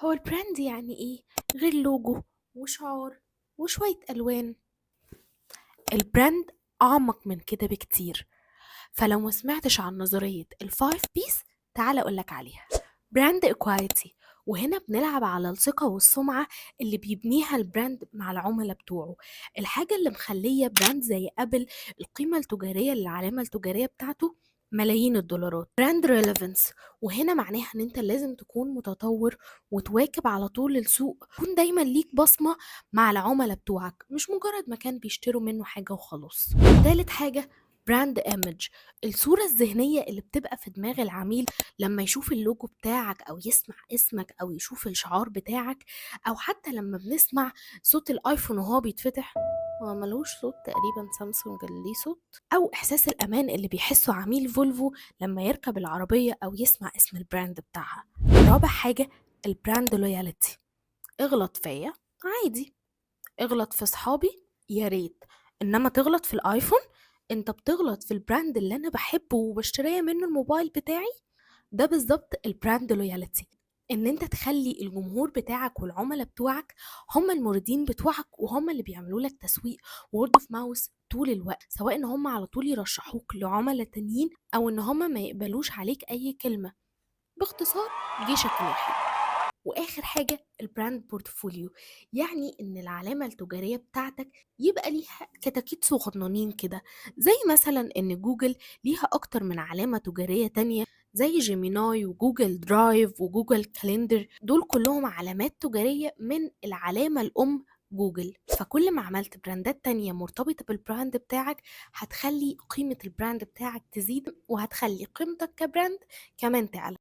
هو البراند يعني ايه غير لوجو وشعار وشوية ألوان؟ البراند أعمق من كده بكتير. فلو ما سمعتش عن نظرية الفايف بيس، تعال أقولك عليها. براند إكوايتي، وهنا بنلعب على الثقة والسمعة اللي بيبنيها البراند مع العملاء بتوعه. الحاجة اللي مخلية براند زي أبل القيمة التجارية للعلامة التجارية بتاعته ملايين الدولارات. براند ريليفنس، وهنا معناها ان انت لازم تكون متطور وتواكب على طول السوق، تكون دايما ليك بصمة مع العملاء بتوعك، مش مجرد مكان بيشتروا منه حاجة وخلاص. تالت حاجة براند ايمج، الصورة الذهنية اللي بتبقى في دماغ العميل لما يشوف اللوجو بتاعك أو يسمع اسمك أو يشوف الشعار بتاعك، أو حتى لما بنسمع صوت الآيفون وهو بيتفتح. هو ملوش صوت تقريبا، سامسونج اللي ليه صوت. أو إحساس الأمان اللي بيحسه عميل فولفو لما يركب العربية أو يسمع اسم البراند بتاعها. رابع حاجة البراند لويالتي، اغلط فيا عادي، اغلط في صحابي يا ريت، انما تغلط في الايفون؟ انت بتغلط في البراند اللي انا بحبه وبشتريه منه الموبايل بتاعي. ده بالظبط البراند لويالتي، ان انت تخلي الجمهور بتاعك والعملاء بتوعك هم الموردين بتوعك، وهم اللي بيعملوا لك تسويق وورد اوف ماوس طول الوقت، سواء ان هم على طول يرشحوك لعملاء تانيين او ان هم ما يقبلوش عليك اي كلمة. باختصار، جيشك الوحيد. واخر حاجه البراند بورتفوليو، يعني ان العلامه التجاريه بتاعتك يبقى ليها كتاكيت صغننين كده، زي مثلا ان جوجل ليها اكتر من علامه تجاريه تانية، زي جيميناي وجوجل درايف وجوجل كالندر. دول كلهم علامات تجاريه من العلامه الام جوجل. فكل ما عملت براندات تانية مرتبطة بالبراند بتاعك، هتخلي قيمة البراند بتاعك تزيد، وهتخلي قيمتك كبراند كمان تعلى.